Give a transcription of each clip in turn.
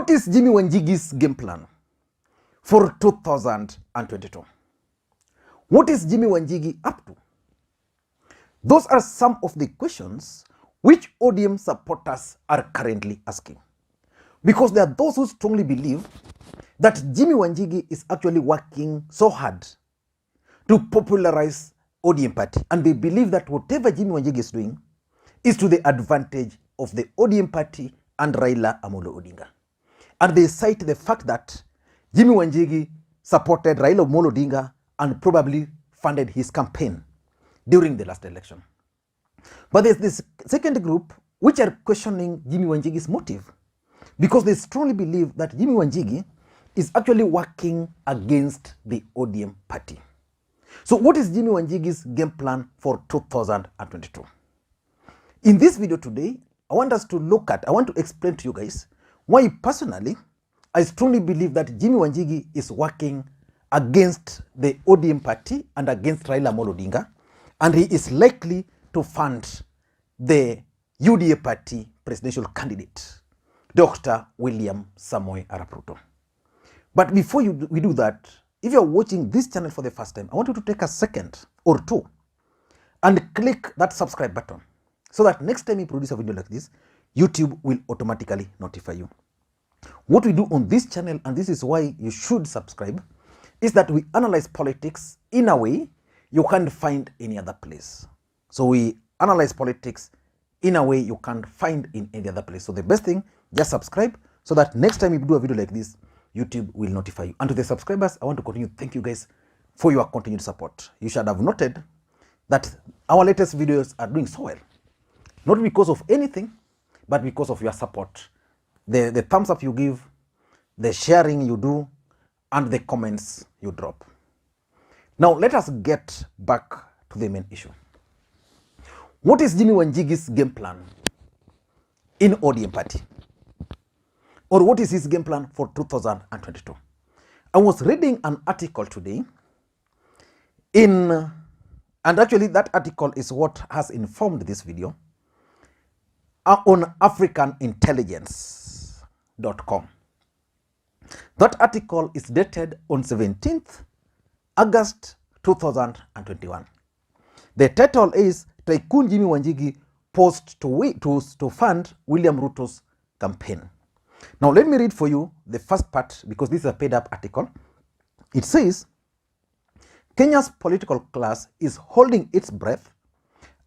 What is Jimmy Wanjigi's game plan for 2022? What is Jimmy Wanjigi up to? Those are some of the questions which ODM supporters are currently asking. Because there are those who strongly believe that Jimmy Wanjigi is actually working so hard to popularize ODM party. And they believe that whatever Jimmy Wanjigi is doing is to the advantage of the ODM party and Raila Odinga. And they cite the fact that Jimmy Wanjigi supported Raila Odinga and probably funded his campaign during the last election. But there's this second group which are questioning Jimmy Wanjigi's motive, because they strongly believe that Jimmy Wanjigi is actually working against the ODM party. So what is Jimmy Wanjigi's game plan for 2022? In this video today, I want to explain to you guys why personally I strongly believe that Jimmy Wanjigi is working against the ODM party and against Raila Odinga, and he is likely to fund the UDA party presidential candidate, Dr. William Samoei Arap Ruto. But before we do that, if you're watching this channel for the first time, I want you to take a second or two and click that subscribe button so that next time you produce a video like this, YouTube will automatically notify you. What we do on this channel, and this is why you should subscribe, is that we analyze politics in a way you can't find any other place. So we analyze politics in a way you can't find in any other place. So the best thing, just subscribe so that next time you do a video like this, YouTube will notify you. And to the subscribers, I want to continue. Thank you guys for your continued support. You should have noted that our latest videos are doing so well. Not because of anything, but because of your support. The thumbs up you give, the sharing you do, and the comments you drop. Now let us get back to the main issue. What is Jimmy Wanjigi's game plan in ODM party? Or what is his game plan for 2022? I was reading an article today and actually that article is what has informed this video, on africanintelligence.com. That article is dated on 17th August 2021. The title is Tycoon Jimmy Wanjigi Poised to fund William Ruto's campaign. Now let me read for you the first part, because this is a paid up article. It says, Kenya's political class is holding its breath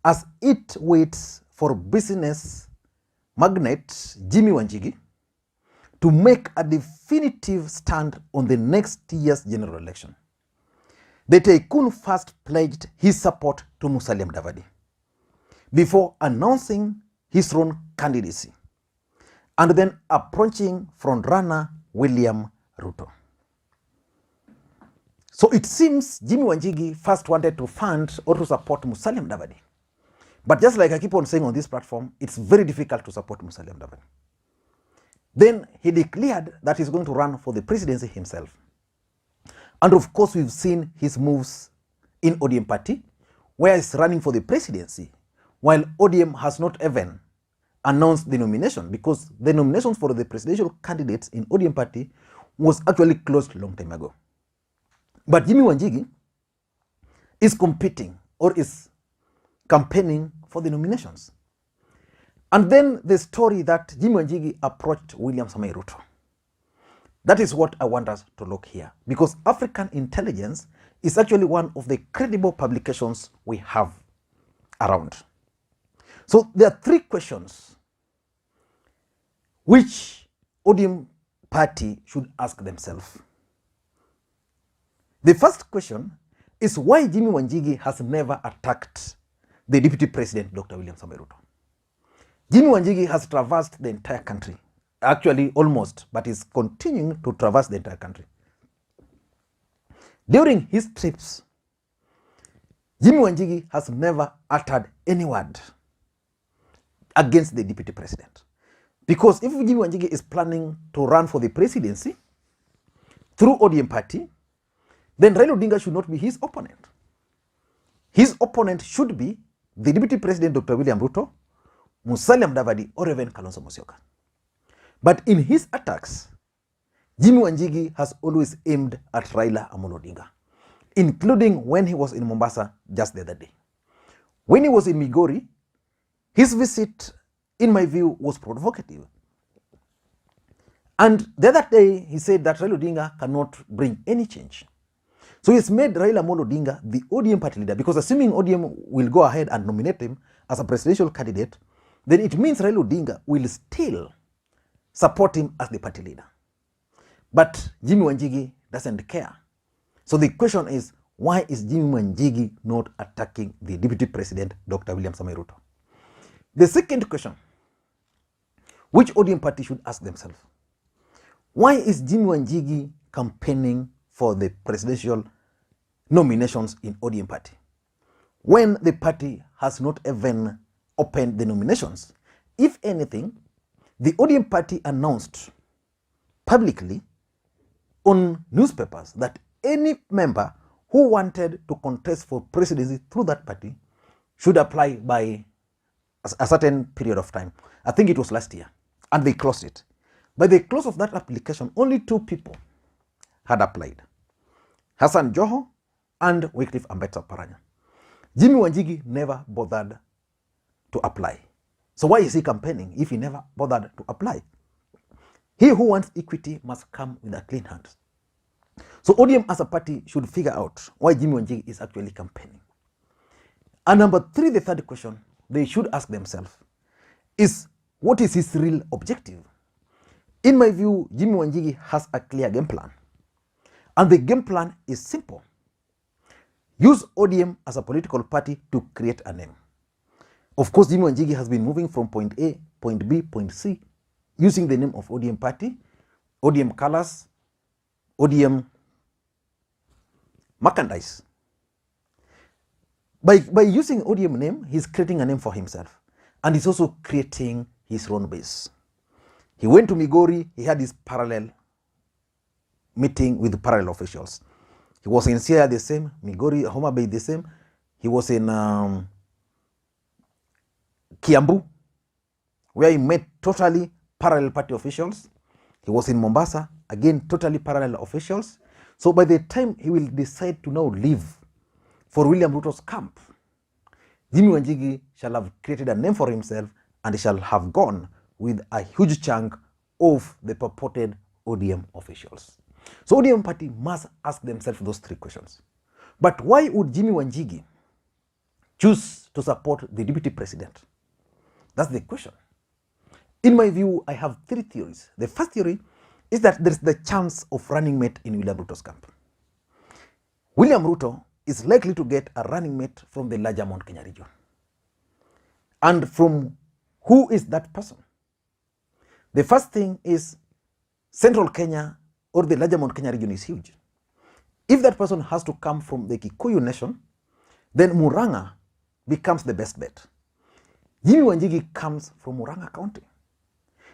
as it waits for business magnate Jimmy Wanjigi to make a definitive stand on the next year's general election. The tycoon first pledged his support to Musalia Mudavadi before announcing his own candidacy, and then approaching frontrunner William Ruto. So it seems Jimmy Wanjigi first wanted to fund or to support Musalia Mudavadi. But just like I keep on saying on this platform, it's very difficult to support Musalia Mudavadi. Then he declared that he's going to run for the presidency himself. And of course, we've seen his moves in ODM party, where he's running for the presidency, while ODM has not even announced the nomination, because the nominations for the presidential candidates in ODM party was actually closed a long time ago. But Jimmy Wanjigi is competing or is campaigning for the nominations. And then the story that Jimmy Wanjigi approached William Samoei Ruto. That is what I want us to look here, because African Intelligence is actually one of the credible publications we have around. So there are three questions which ODM party should ask themselves. The first question is why Jimmy Wanjigi has never attacked the Deputy President, Dr. William Samoei Ruto. Jimmy Wanjigi has traversed the entire country, actually almost, but is continuing to traverse the entire country. During his trips, Jimmy Wanjigi has never uttered any word against the Deputy President. Because if Jimmy Wanjigi is planning to run for the presidency through ODM party, then Raila Odinga should not be his opponent. His opponent should be the Deputy President, Dr. William Ruto, Musalia Mudavadi, or even Kalonzo Musyoka. But in his attacks, Jimmy Wanjigi has always aimed at Raila Odinga, including when he was in Mombasa just the other day. When he was in Migori, his visit, in my view, was provocative. And the other day, he said that Raila Odinga cannot bring any change. So he's made Raila Odinga the ODM party leader, because assuming ODM will go ahead and nominate him as a presidential candidate, then it means Raila Odinga will still support him as the party leader. But Jimmy Wanjigi doesn't care. So the question is, why is Jimmy Wanjigi not attacking the Deputy President, Dr. William Ruto? The second question, which ODM party should ask themselves, why is Jimmy Wanjigi campaigning for the presidential nominations in ODM party when the party has not even opened the nominations? If anything, the ODM party announced publicly on newspapers that any member who wanted to contest for presidency through that party should apply by a certain period of time. I think it was last year, and they closed it. By the close of that application, only 2 people had applied, Hassan Joho and Wycliffe Ambetsa Paranya. Jimmy Wanjigi never bothered to apply. So why is he campaigning if he never bothered to apply? He who wants equity must come with a clean hand. So ODM as a party should figure out why Jimmy Wanjigi is actually campaigning. And number 3, the third question they should ask themselves is, what is his real objective? In my view, Jimmy Wanjigi has a clear game plan. And the game plan is simple. Use ODM as a political party to create a name. Of course, Jimmy Wanjigi has been moving from point A, point B, point C, using the name of ODM party, ODM colors, ODM merchandise. By using ODM name, he's creating a name for himself. And he's also creating his own base. He went to Migori, he had his parallel meeting with parallel officials. He was in Siaya the same, Migori, Homa Bay the same. He was in Kiambu, where he met totally parallel party officials. He was in Mombasa, again, totally parallel officials. So by the time he will decide to now leave for William Ruto's camp, Jimmy Wanjigi shall have created a name for himself, and he shall have gone with a huge chunk of the purported ODM officials. So ODM party must ask themselves those 3 questions. But why would Jimmy Wanjigi choose to support the deputy president? That's the question. In my view, I have 3 theories. The first theory is that there is the chance of running mate in William Ruto's camp. William Ruto is likely to get a running mate from the larger Mount Kenya region. And from who is that person? The first thing is Central Kenya or the larger Mount Kenya region is huge. If that person has to come from the Kikuyu nation, then Murang'a becomes the best bet. Jimmy Wanjigi comes from Murang'a County.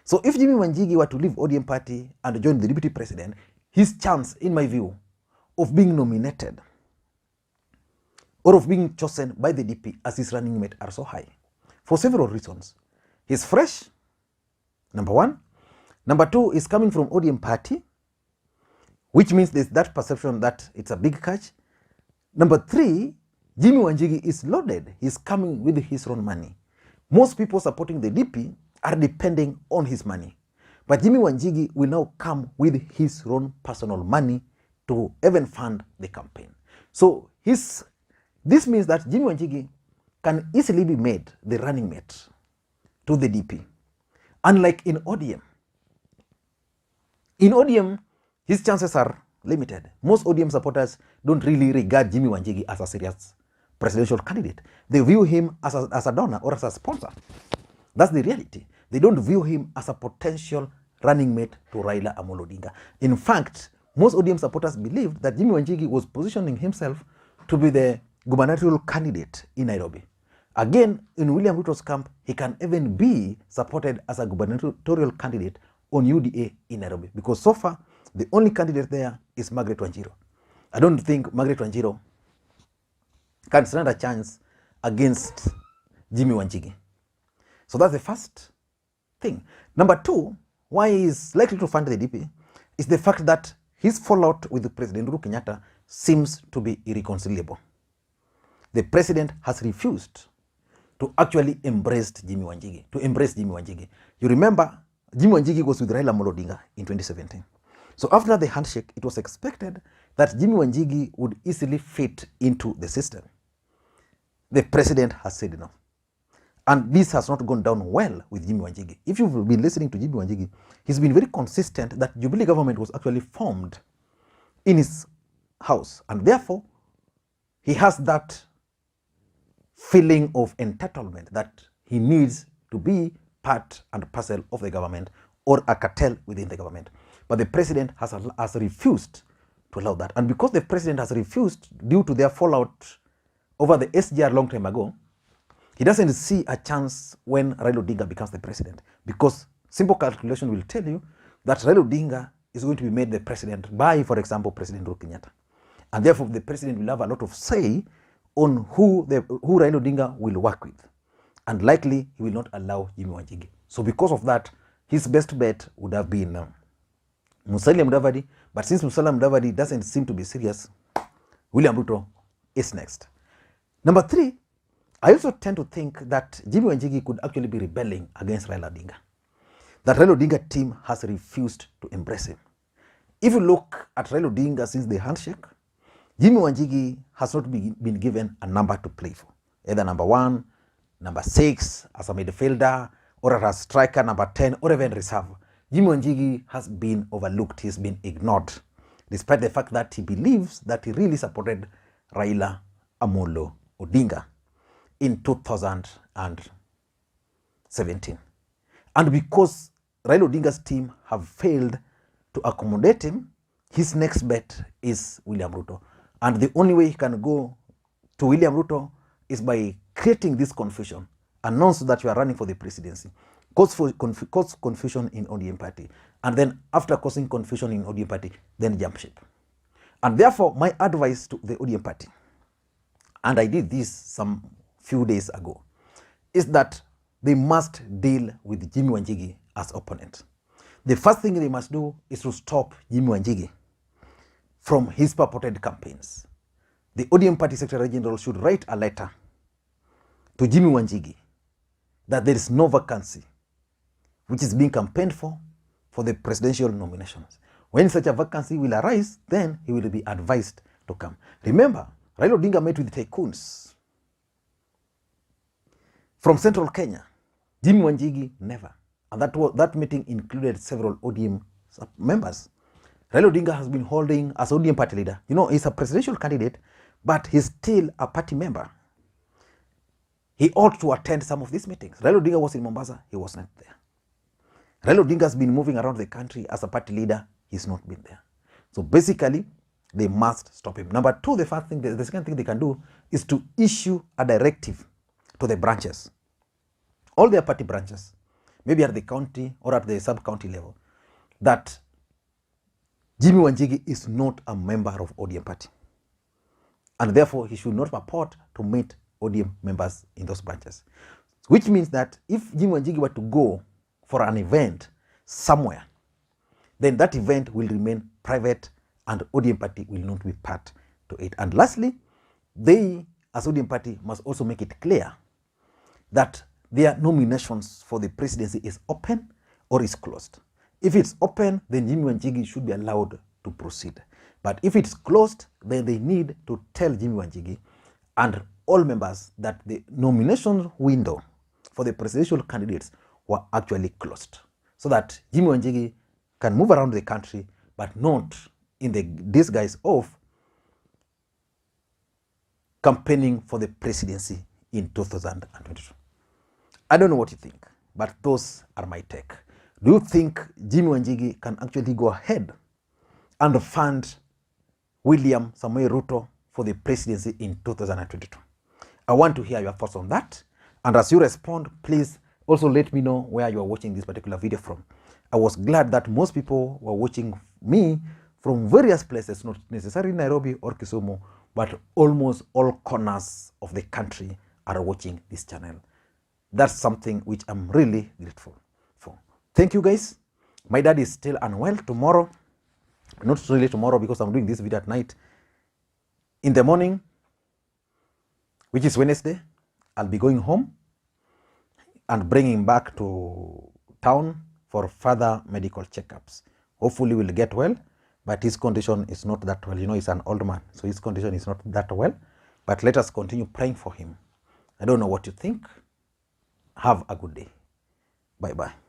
So if Jimmy Wanjigi were to leave ODM party and join the deputy president, his chance, in my view, of being nominated or of being chosen by the DP as his running mate are so high for several reasons. He's fresh, number 1. Number 2 is coming from ODM party, which means there's that perception that it's a big catch. Number 3, Jimmy Wanjigi is loaded. He's coming with his own money. Most people supporting the DP are depending on his money. But Jimmy Wanjigi will now come with his own personal money to even fund the campaign. So this means that Jimmy Wanjigi can easily be made the running mate to the DP. Unlike in ODM. In ODM, his chances are limited. Most ODM supporters don't really regard Jimmy Wanjigi as a serious presidential candidate. They view him as a donor or as a sponsor. That's the reality. They don't view him as a potential running mate to Raila Odinga. In fact, most ODM supporters believed that Jimmy Wanjigi was positioning himself to be the gubernatorial candidate in Nairobi. Again, in William Ruto's camp, he can even be supported as a gubernatorial candidate on UDA in Nairobi, because so far, the only candidate there is Margaret Wanjiru. I don't think Margaret Wanjiru can stand a chance against Jimmy Wanjigi. So that's the first thing. Number 2, why he is likely to fund the DP is the fact that his fallout with President Uhuru Kenyatta seems to be irreconcilable. The president has refused to actually embrace Jimmy Wanjigi. You remember, Jimmy Wanjigi was with Raila Odinga in 2017. So after the handshake, it was expected that Jimmy Wanjigi would easily fit into the system. The president has said no. And this has not gone down well with Jimmy Wanjigi. If you've been listening to Jimmy Wanjigi, he's been very consistent that Jubilee government was actually formed in his house. And therefore, he has that feeling of entitlement that he needs to be part and parcel of the government or a cartel within the government. But the president has refused to allow that. And because the president has refused due to their fallout over the SGR long time ago, he doesn't see a chance when Raila Odinga becomes the president, because simple calculation will tell you that Raila Odinga is going to be made the president by, for example, President Uhuru Kenyatta. And therefore, the president will have a lot of say on who Raila Odinga will work with. And likely, he will not allow Jimmy Wanjigi. So because of that, his best bet would have been Musalia Mudavadi. But since Musalia Mudavadi doesn't seem to be serious, William Ruto is next. Number 3, I also tend to think that Jimmy Wanjigi could actually be rebelling against Raila Odinga. That Raila Odinga team has refused to embrace him. If you look at Raila Odinga since the handshake, Jimmy Wanjigi has not been given a number to play for. Either number 1, number 6 as a midfielder, or as striker number 10, or even reserve. Jimmy Wanjigi has been overlooked. He's been ignored, despite the fact that he believes that he really supported Raila Amolo Odinga in 2017. And because Raila Odinga's team have failed to accommodate him, his next bet is William Ruto. And the only way he can go to William Ruto is by creating this confusion. Announce that you are running for the presidency. Cause confusion in ODM party. And then after causing confusion in ODM party, then jump ship. And therefore, my advice to the ODM party, and I did this some few days ago, is that they must deal with Jimmy Wanjigi as opponent. The first thing they must do is to stop Jimmy Wanjigi from his purported campaigns. The ODM party secretary general should write a letter to Jimmy Wanjigi that there is no vacancy which is being campaigned for the presidential nominations. When such a vacancy will arise, then he will be advised to come. Remember, Raila Odinga met with tycoons from central Kenya. Jimmy Wanjigi never. And that meeting included several ODM members. Raila Odinga has been holding as ODM party leader. You know, he's a presidential candidate, but he's still a party member. He ought to attend some of these meetings. Raila Odinga was in Mombasa, he was not there. Raila Odinga has been moving around the country as a party leader, he's not been there. So basically, they must stop him. Number 2, the second thing they can do is to issue a directive to the branches, all their party branches, maybe at the county or at the sub-county level, that Jimmy Wanjigi is not a member of ODM party. And therefore, he should not purport to meet ODM members in those branches. Which means that if Jimmy Wanjigi were to go for an event somewhere, then that event will remain private and ODM party will not be part to it. And lastly, they, as ODM party, must also make it clear that their nominations for the presidency is open or is closed. If it's open, then Jimmy Wanjigi should be allowed to proceed. But if it's closed, then they need to tell Jimmy Wanjigi and all members that the nomination window for the presidential candidates were actually closed, so that Jimmy Wanjigi can move around the country, but not in the disguise of campaigning for the presidency in 2022. I don't know what you think, but those are my take. Do you think Jimmy Wanjigi can actually go ahead and fund William Samoei Ruto for the presidency in 2022? I want to hear your thoughts on that. And as you respond, please also let me know where you are watching this particular video from. I was glad that most people were watching me from various places, not necessarily Nairobi or Kisumu, but almost all corners of the country are watching this channel. That's something which I'm really grateful for. Thank you guys. My dad is still unwell. Tomorrow, not really tomorrow because I'm doing this video at night. In the morning, which is Wednesday, I'll be going home and bringing him back to town for further medical checkups. Hopefully we'll get well, but his condition is not that well. You know, he's an old man, so his condition is not that well. But let us continue praying for him. I don't know what you think. Have a good day. Bye-bye.